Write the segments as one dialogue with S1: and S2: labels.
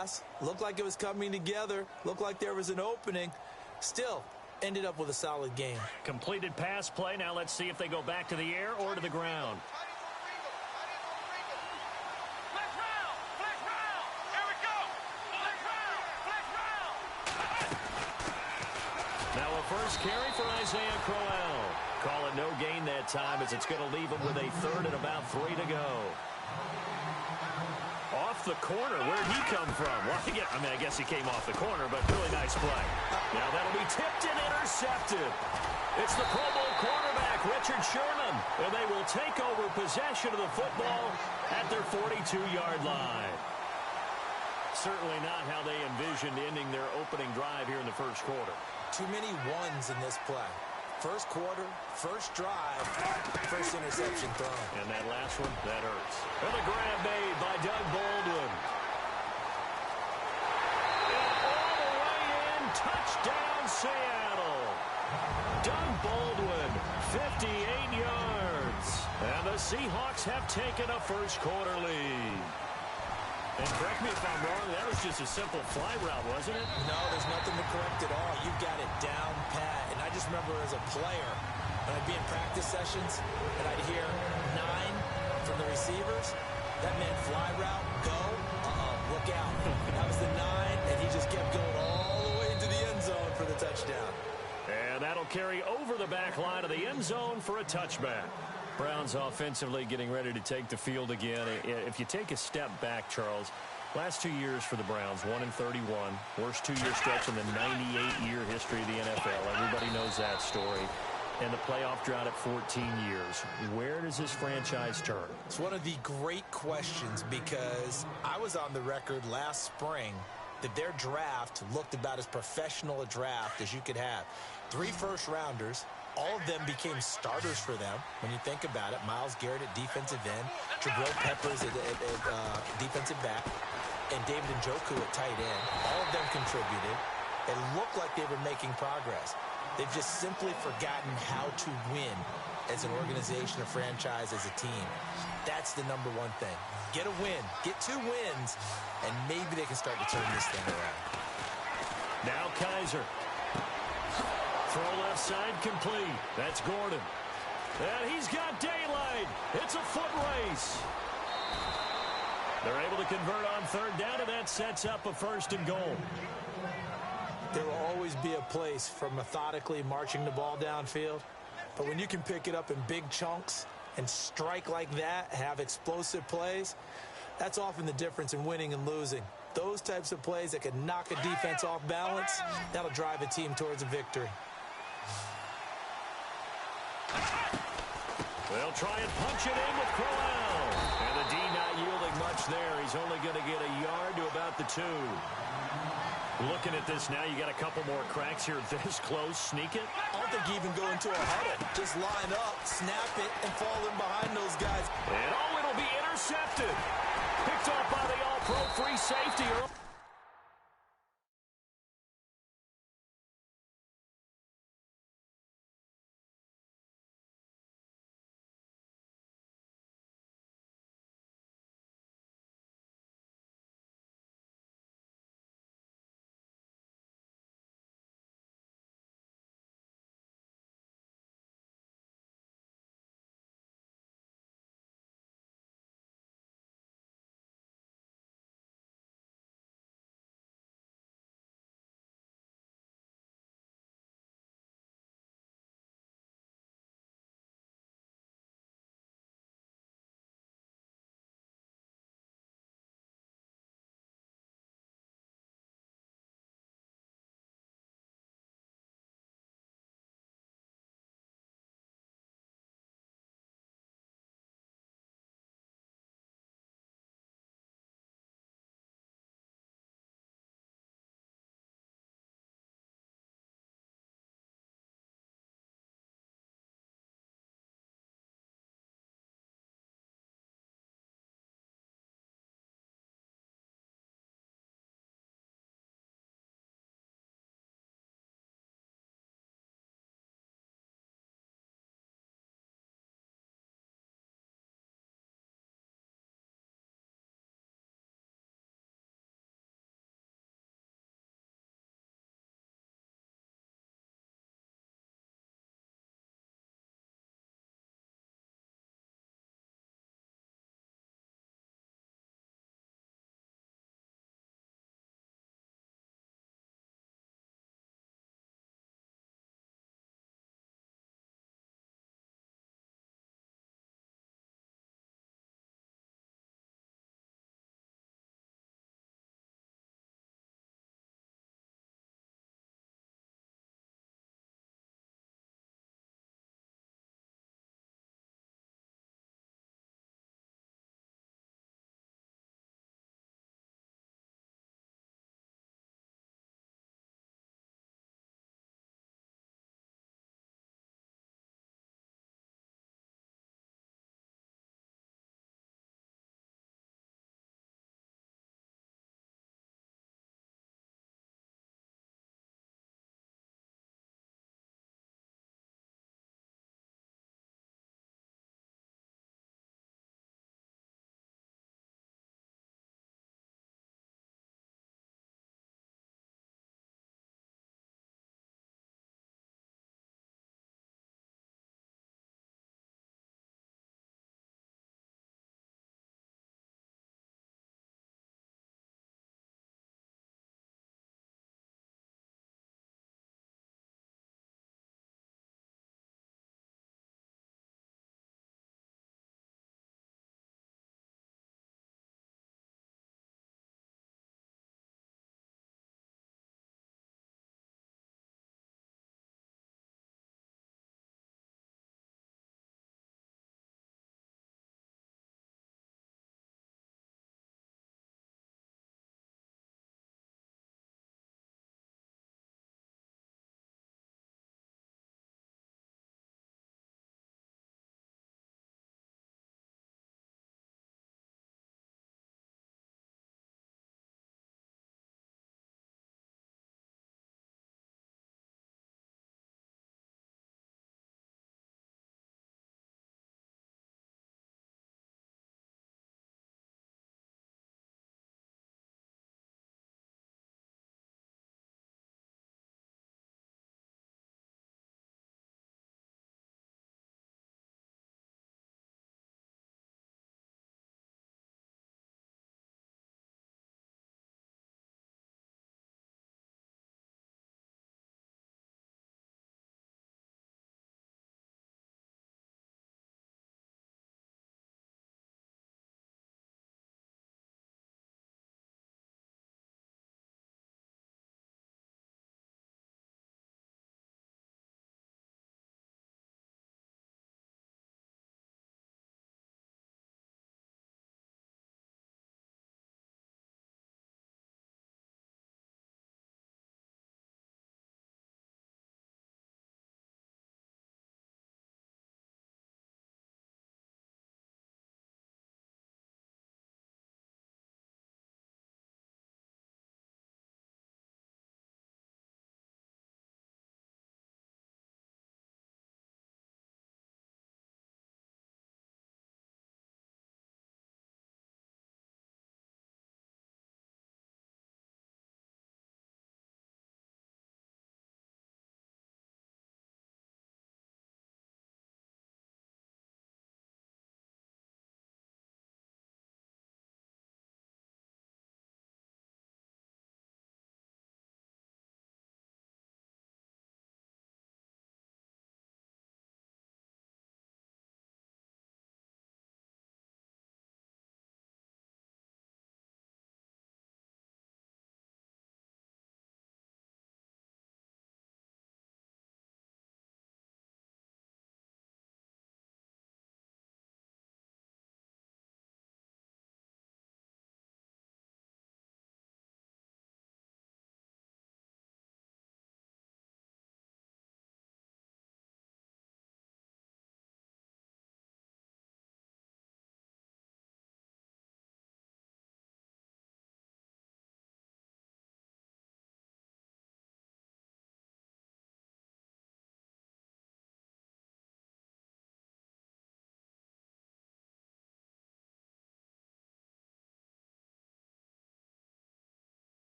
S1: pass. Looked like it was coming together. Looked like there was an opening. Still, ended up with a solid game.
S2: Completed pass play. Now let's see if they go back to the air or to the ground. Now a first carry for Isaiah Crowell. Call it no gain that time as it's going to leave him with a third and about 3 to go. Off the corner. Where'd he come from? Well, I guess he came off the corner, but really nice play. Now that'll be tipped and intercepted. It's the Pro Bowl quarterback, Richard Sherman, and they will take over possession of the football at their 42-yard line. Certainly not how they envisioned ending their opening drive here in the first quarter.
S1: Too many ones in this play. First quarter, first drive, first interception thrown.
S2: And that last one, that hurts. And the grab made by Doug Baldwin. And all the way in, touchdown Seattle. Doug Baldwin, 58 yards. And the Seahawks have taken a first quarter lead. And correct me if I'm wrong, that was just a simple fly route, wasn't it?
S1: No, there's nothing to correct at all. You've got it down pat. And I just remember as a player, when I'd be in practice sessions, and I'd hear 9 from the receivers, that meant fly route, go, look out. That was the 9, and he just kept going all the way into the end zone for the touchdown.
S2: And that'll carry over the back line of the end zone for a touchback. Browns offensively getting ready to take the field again. If you take a step back, Charles, last 2 years for the Browns, 1-31, worst 2-year stretch in the 98-year history of the NFL. Everybody knows that story. And the playoff drought at 14 years. Where does this franchise turn?
S1: It's one of the great questions because I was on the record last spring that their draft looked about as professional a draft as you could have. 3 first-rounders. All of them became starters for them when you think about it. Myles Garrett at defensive end, Jabril Peppers at defensive back, and David Njoku at tight end. All of them contributed. It looked like they were making progress. They've just simply forgotten how to win as an organization, a franchise, as a team. That's the number one thing. Get a win. Get 2 wins, and maybe they can start to turn this thing around.
S2: Now Kaiser. Throw left side complete. That's Gordon. And he's got daylight. It's a foot race. They're able to convert on third down, and that sets up a first and goal.
S1: There will always be a place for methodically marching the ball downfield. But when you can pick it up in big chunks and strike like that, have explosive plays, that's often the difference in winning and losing. Those types of plays that can knock a defense off balance, that'll drive a team towards a victory.
S2: They'll try and punch it in with Crowell. And the D not yielding much there. He's only going to get a yard to about the 2. Looking at this now, you got a couple more cracks here this close. Sneak it.
S1: I don't think you even go into a huddle. Just line up, snap it, and fall in behind those guys.
S2: And it'll be intercepted. Picked off by the All-Pro free safety.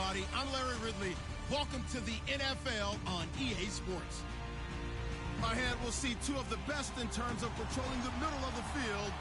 S3: everybody. I'm Larry Ridley. Welcome to the NFL on EA Sports. My head will see two of the best in terms of patrolling the middle of the field.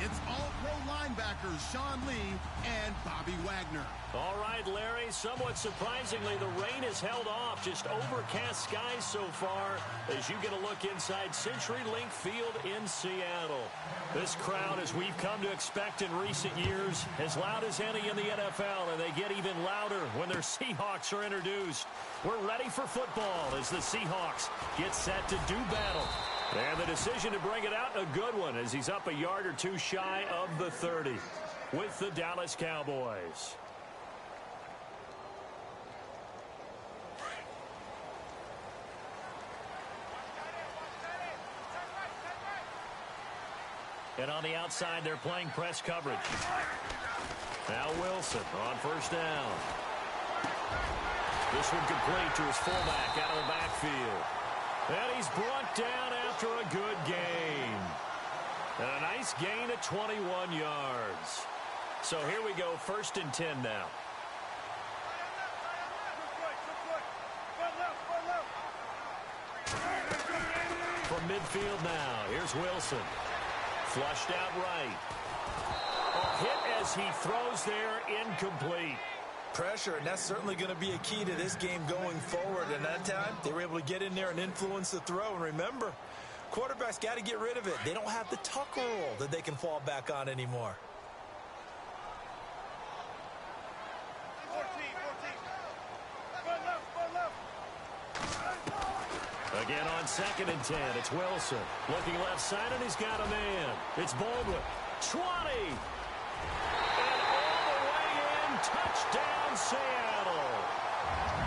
S3: It's all-pro linebackers Sean Lee and Bobby Wagner.
S2: All right, Larry, somewhat surprisingly, the rain has held off. Just overcast skies so far as you get a look inside CenturyLink Field in Seattle. This crowd, as we've come to expect in recent years, as loud as any in the NFL, and they get even louder when their Seahawks are introduced. We're ready for football as the Seahawks get set to do battle. And the decision to bring it out, a good one, as he's up a yard or two shy of the 30 with the Dallas Cowboys. And on the outside, they're playing press coverage. Now Wilson on first down. This one complete to his fullback out of the backfield. And he's brought down after a good gain. And a nice gain of 21 yards. So here we go, 1st and 10 now. From midfield now, here's Wilson. Flushed out right. A hit as he throws there, incomplete.
S1: Pressure, and that's certainly going to be a key to this game going forward. And that time, they were able to get in there and influence the throw. And remember, quarterbacks got to get rid of it. They don't have the tuck rule that they can fall back on anymore.
S2: Again on 2nd and 10, it's Wilson. Looking left side, and he's got a man. It's Baldwin. 20! Touchdown, Seattle.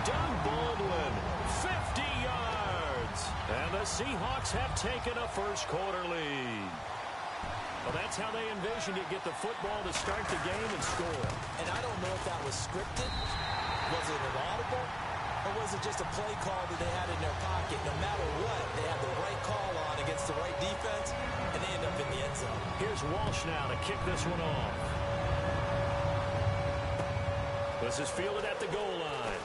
S2: Doug Baldwin, 50 yards. And the Seahawks have taken a first-quarter lead. Well, that's how they envisioned it, get the football to start the game and score.
S1: And I don't know if that was scripted. Was it an audible? Or was it just a play call that they had in their pocket? No matter what, they had the right call on against the right defense, and they end up in the end zone.
S2: Here's Walsh now to kick this one off. This is fielded at the goal line.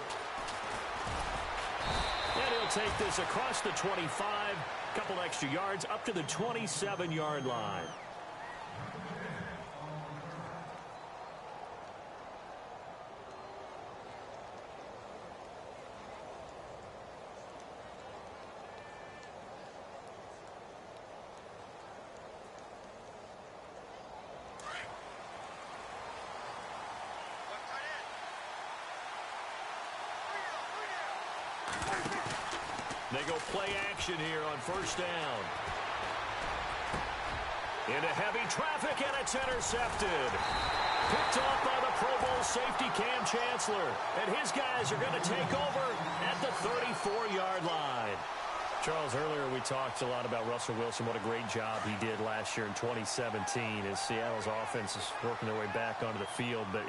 S2: And he'll take this across the 25, couple extra yards up to the 27-yard line. They go play action here on first down. Into heavy traffic, and it's intercepted. Picked off by the Pro Bowl safety Cam Chancellor. And his guys are going to take over at the 34-yard line. Charles, earlier we talked a lot about Russell Wilson, what a great job he did last year in 2017 as Seattle's offense is working their way back onto the field. But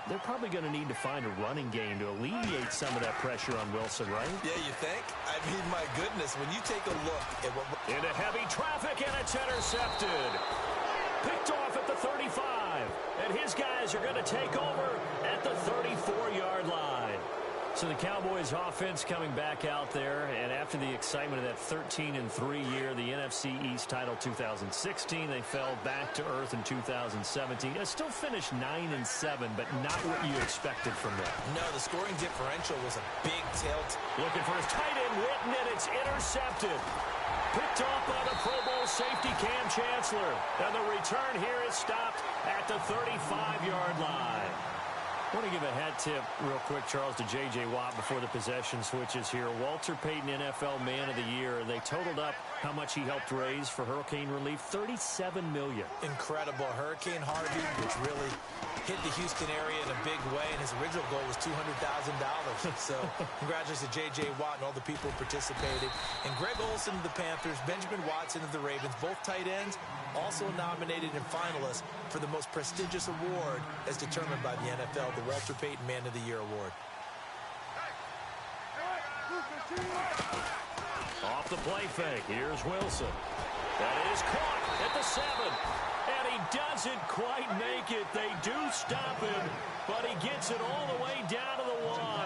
S2: they're probably going to need to find a running game to alleviate some of that pressure on Wilson, right?
S1: Yeah, you think? I mean, my goodness, when you take a look at what...
S2: Into heavy traffic, and it's intercepted. Picked off at the 35. And his guys are going to take over at the 34-yard line. So the Cowboys offense coming back out there, and after the excitement of that 13-3 year, the NFC East title 2016, they fell back to earth in 2017. They still finished 9-7, but not what you expected from them.
S1: No, the scoring differential was a big tilt.
S2: Looking for his tight end, Witten, and it's intercepted. Picked off by the Pro Bowl safety Cam Chancellor. And the return here is stopped at the 35-yard line. I want to give a hat tip real quick, Charles, to J.J. Watt before the possession switches here. Walter Payton, NFL Man of the Year. They totaled up how much he helped raise for hurricane relief, $37 million.
S1: Incredible. Hurricane Harvey, which really hit the Houston area in a big way, and his original goal was $200,000. So congratulations to J.J. Watt and all the people who participated. And Greg Olsen of the Panthers, Benjamin Watson of the Ravens, both tight ends, also nominated and finalists for the most prestigious award as determined by the NFL, the Walter Payton Man of the Year Award.
S2: Off the play fake, here's Wilson. That is caught at the 7. And he doesn't quite make it. They do stop him, but he gets it all the way down to the 1.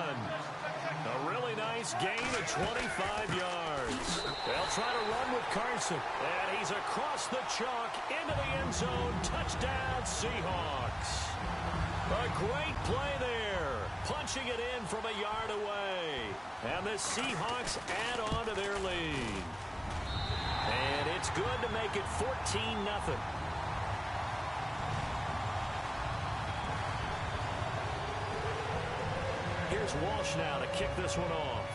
S2: Nice gain of 25 yards. They'll try to run with Carson. And he's across the chalk into the end zone. Touchdown, Seahawks. A great play there. Punching it in from a yard away. And the Seahawks add on to their lead. And it's good to make it 14-0. Here's Walsh now to kick this one off.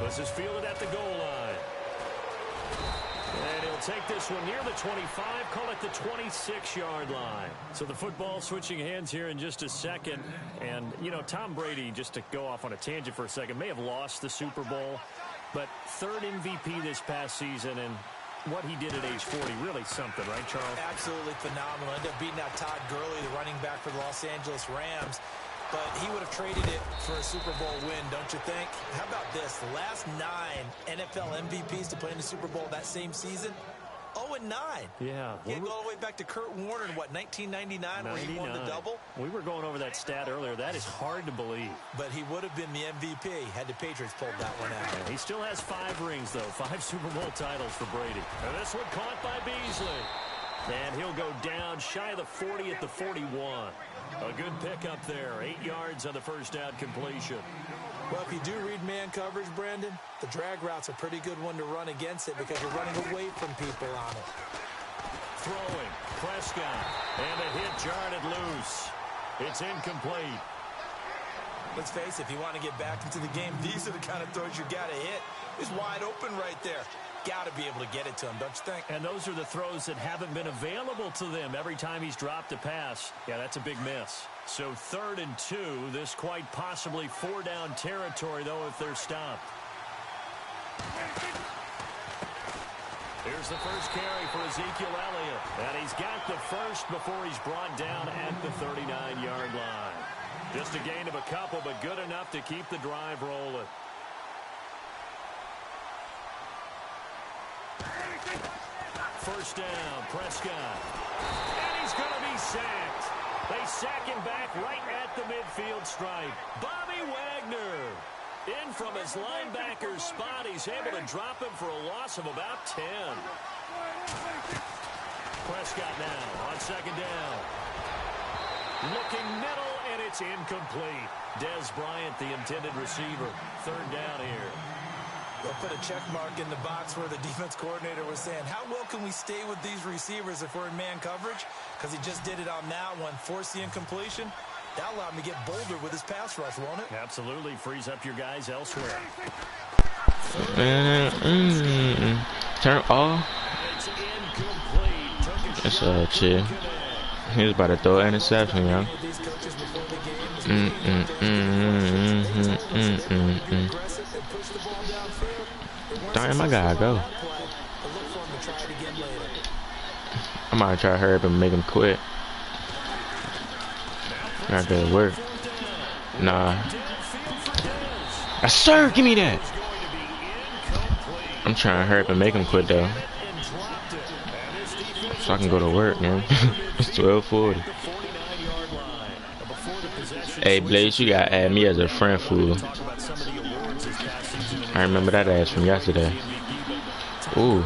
S2: This is fielded at the goal line. And he'll take this one near the 25, call it the 26-yard line. So the football switching hands here in just a second. And, you know, Tom Brady, just to go off on a tangent for a second, may have lost the Super Bowl, but third MVP this past season, and what he did at age 40, really something, right, Charles?
S1: Absolutely phenomenal. Ended up beating out Todd Gurley, the running back for the Los Angeles Rams. But he would have traded it for a Super Bowl win, don't you think? How about this? The last 9 NFL MVPs to play in the Super Bowl that same season, 0-9.
S2: Yeah.
S1: You go all the way back to Kurt Warner in, what, 1999, where he won the double?
S2: We were going over that stat earlier. That is hard to believe.
S1: But he would have been the MVP had the Patriots pulled that one out.
S2: Yeah, he still has 5 rings, though. 5 Super Bowl titles for Brady. And this one caught by Beasley. And he'll go down shy of the 40 at the 41. A good pickup there. 8 yards on the first down completion.
S1: Well, if you do read man coverage, Brandon, the drag route's a pretty good one to run against it because you're running away from people on it.
S2: Throwing. Prescott. And the hit jarred it loose. It's incomplete.
S1: Let's face it, if you want to get back into the game, these are the kind of throws you got to hit. He's wide open right there. Got to be able to get it to him, don't you think?
S2: And those are the throws that haven't been available to them every time he's dropped a pass. Yeah, that's a big miss. So 3rd and 2, this quite possibly 4-down territory, though, if they're stopped. Here's the first carry for Ezekiel Elliott. And he's got the first before he's brought down at the 39-yard line. Just a gain of a couple, but good enough to keep the drive rolling. First down, Prescott. And he's going to be sacked. They sack him back right at the midfield stripe. Bobby Wagner in from his linebacker spot. He's able to drop him for a loss of about 10. Prescott now on 2nd down. Looking middle, and it's incomplete. Des Bryant, the intended receiver. 3rd down here.
S1: They'll put a check mark in the box where the defense coordinator was saying, how well can we stay with these receivers if we're in man coverage? Because he just did it on that one, forced the incompletion. That'll allow him to get bolder with his pass rush, won't it?
S2: Absolutely. Frees up your guys elsewhere.
S4: Turn off. That's chill. He was about to throw an interception, yo. Damn, I gotta go. I might try to hurry up and make him quit. Not gonna work. Nah. Sir, give me that. I'm trying to hurry up and make him quit though, so I can go to work, man. It's 12:40. Hey, Blaze, you gotta add me as a friend, fool. I remember that ass from yesterday. Ooh.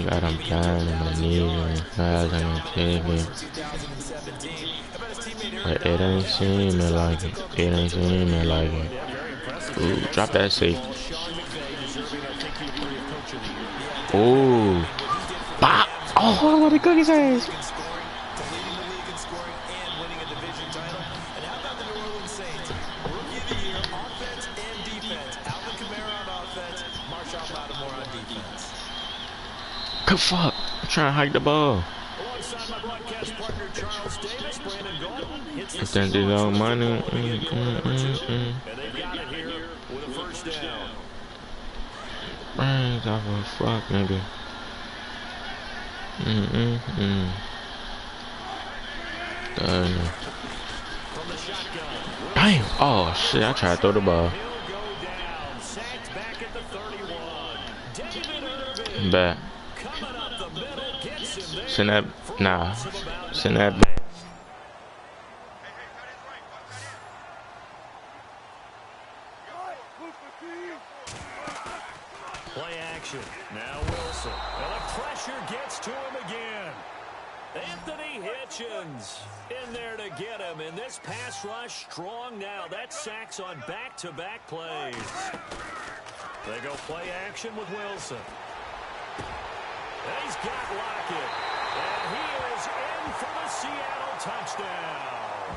S4: Got him down on my knees and thighs on my table. But it ain't seeming like it. It ain't seeming like it. Ooh, drop that safe. Ooh. Bop! Oh, I want to cook his ass. Good fuck. I'm trying to hike the ball. If that's his own money. Brains off a fuck, nigga. Damn. Oh shit, I tried to throw the ball. Back.
S2: coming up the middle, gets him there.
S4: Send that, nah. Send that back.
S2: Play action. Now Wilson. And the pressure gets to him again. Anthony Hitchens in there to get him. And this pass rush strong now. That's sacks on back-to-back plays. They go play action with Wilson. And he's got Lockett. And he is in for the Seattle touchdown.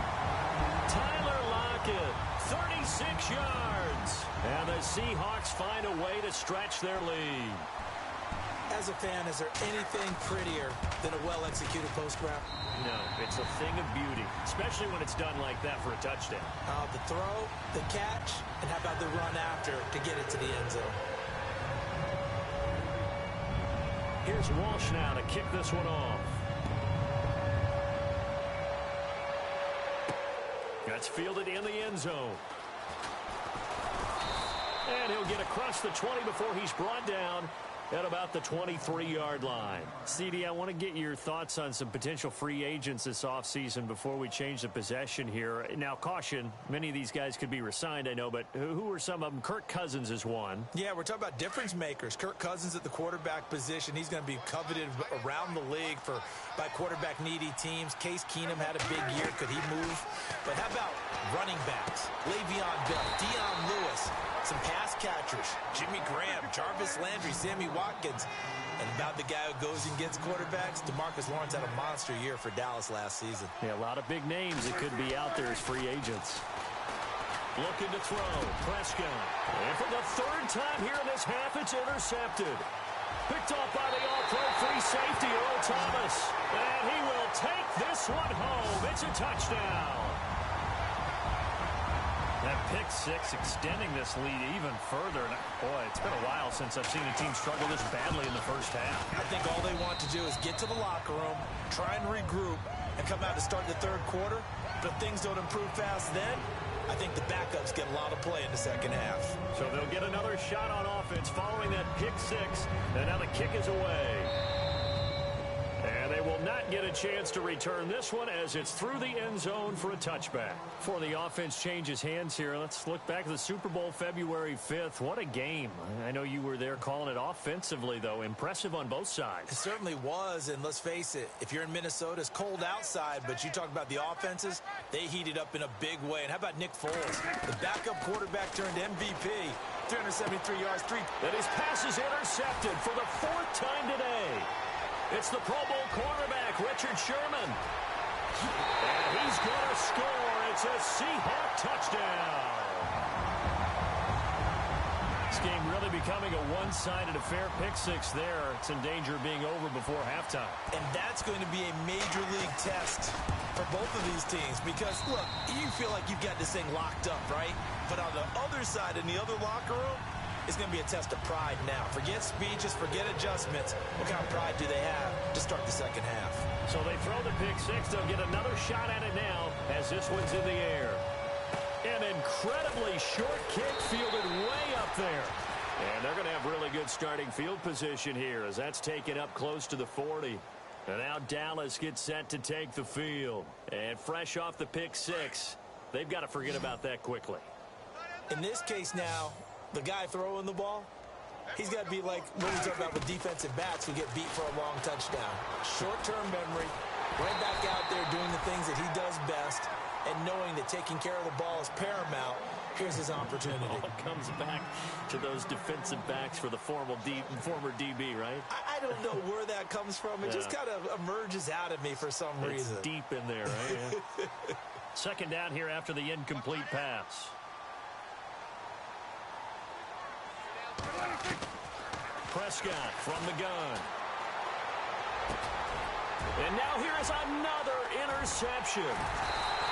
S2: Tyler Lockett, 36 yards. And the Seahawks find a way to stretch their lead.
S1: As a fan, is there anything prettier than a well-executed post route?
S2: No, it's a thing of beauty, especially when it's done like that for a touchdown.
S1: The throw, the catch, and how about the run after to get it to the end zone?
S2: Here's Walsh now to kick this one off. That's fielded in the end zone. And he'll get across the 20 before he's brought down at about the 23-yard line. CD, I want to get your thoughts on some potential free agents this offseason before we change the possession here. Now, caution, many of these guys could be re-signed, I know, but who are some of them? Kirk Cousins is one.
S1: Yeah, we're talking about difference makers. Kirk Cousins at the quarterback position. He's going to be coveted around the league by quarterback-needy teams. Case Keenum had a big year. Could he move? But how about running backs? Le'Veon Bell, Dion Lewis, some pass catchers, Jimmy Graham, Jarvis Landry, Sammy Watkins. And about the guy who goes and gets quarterbacks, DeMarcus Lawrence had a monster year for Dallas last season.
S2: Yeah, a lot of big names that could be out there as free agents. Looking to throw, Prescott. And for the third time here in this half, it's intercepted. Picked off by the all-pro free safety, Earl Thomas. And he will take this one home. It's a touchdown. That pick six extending this lead even further. And boy, it's been a while since I've seen a team struggle this badly in the first half.
S1: I think all they want to do is get to the locker room, try and regroup, and come out to start the third quarter. But if things don't improve fast then, I think the backups get a lot of play in the second half.
S2: So they'll get another shot on offense following that pick six. And now the kick is away. And they will not get a chance to return this one as it's through the end zone for a touchback. Before the offense changes hands here, let's look back at the Super Bowl February 5th. What a game. I know you were there calling it offensively, though. Impressive on both sides.
S1: It certainly was, and let's face it, if you're in Minnesota, it's cold outside, but you talk about the offenses, they heated up in a big way. And how about Nick Foles, the backup quarterback turned MVP, 373 yards,
S2: And his pass is intercepted for the fourth time today. It's the Pro Bowl quarterback, Richard Sherman. And he's going to score. It's a Seahawk touchdown. This game really becoming a one-sided affair. Pick six there. It's in danger of being over before halftime.
S1: And that's going to be a major league test for both of these teams because, look, you feel like you've got this thing locked up, right? But on the other side, in the other locker room, it's going to be a test of pride now. Forget speeches, forget adjustments. What kind of pride do they have to start the second half?
S2: So they throw the pick six. They'll get another shot at it now as this one's in the air. An incredibly short kick fielded way up there. And they're going to have really good starting field position here as that's taken up close to the 40. And now Dallas gets set to take the field. And fresh off the pick six, they've got to forget about that quickly.
S1: In this case now, the guy throwing the ball, he's got to be like what we talk about with defensive backs who get beat for a long touchdown. Short-term memory, right back out there doing the things that he does best, and knowing that taking care of the ball is paramount. Here's his opportunity.
S2: It all comes back to those defensive backs for the former DB, right?
S1: I don't know where that comes from. It just kind of emerges out of me for some reason.
S2: It's deep in there, right? Yeah. Second down here after the incomplete pass. Prescott from the gun. And now here is another interception.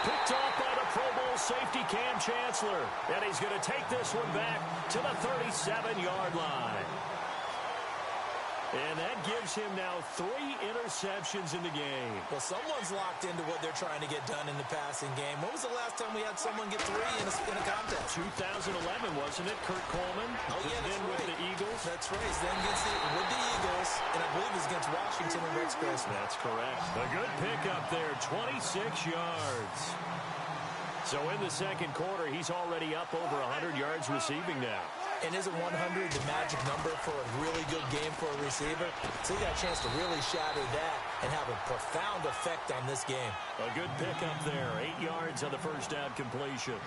S2: Picked off by the Pro Bowl safety Cam Chancellor. And he's going to take this one back to the 37-yard line. And that gives him now 3 interceptions in the game.
S1: Well, someone's locked into what they're trying to get done in the passing game. When was the last time we had someone get 3 in a contest?
S2: 2011, wasn't it? Kurt Coleman.
S1: Oh, yeah, that's
S2: then
S1: right.
S2: with the Eagles.
S1: Let's race. Then with the Eagles, and I believe it's against Washington and Rex Grossman.
S2: That's correct. A good pickup there, 26 yards. So in the second quarter, he's already up over 100 yards receiving now.
S1: And isn't 100 the magic number for a really good game for a receiver? So he got a chance to really shatter that and have a profound effect on this game.
S2: A good pickup there, 8 yards on the first down completion.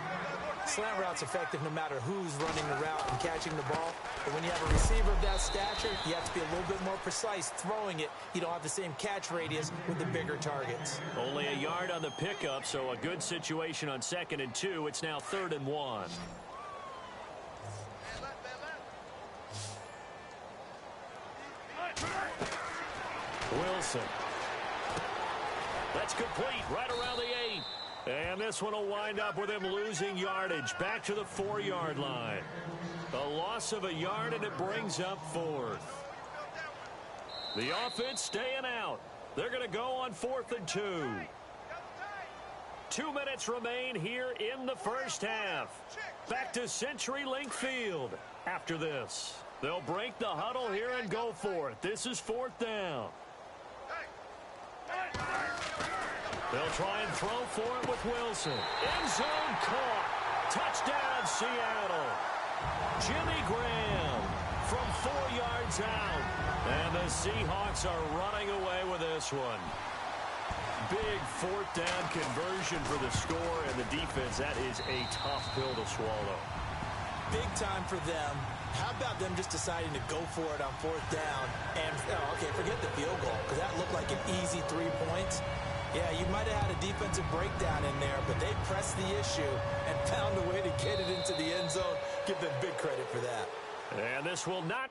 S1: Slant route's effective no matter who's running the route and catching the ball. But when you have a receiver of that stature, you have to be a little bit more precise throwing it. You don't have the same catch radius with the bigger targets.
S2: Only a yard on the pickup, so a good situation on 2nd and 2. It's now 3rd and 1. Wilson. That's complete right around the 8. And this one will wind up with him losing yardage back to the 4-yard line. A loss of a yard, and it brings up 4th. The offense staying out. They're going to go on 4th and 2. 2 minutes remain here in the first half. Back to CenturyLink Field after this. They'll break the huddle here and go for it. This is 4th down. They'll try and throw for it with Wilson. End zone caught. Touchdown, Seattle. Jimmy Graham from 4 yards out. And the Seahawks are running away with this one. Big 4th down conversion for the score, and the defense, that is a tough pill to swallow.
S1: Big time for them. How about them just deciding to go for it on 4th down? And, okay, forget the field goal, because that looked like an easy 3 points. Yeah, you might have had a defensive breakdown in there, but they pressed the issue and found a way to get it into the end zone. Give them big credit for that.
S2: And this will not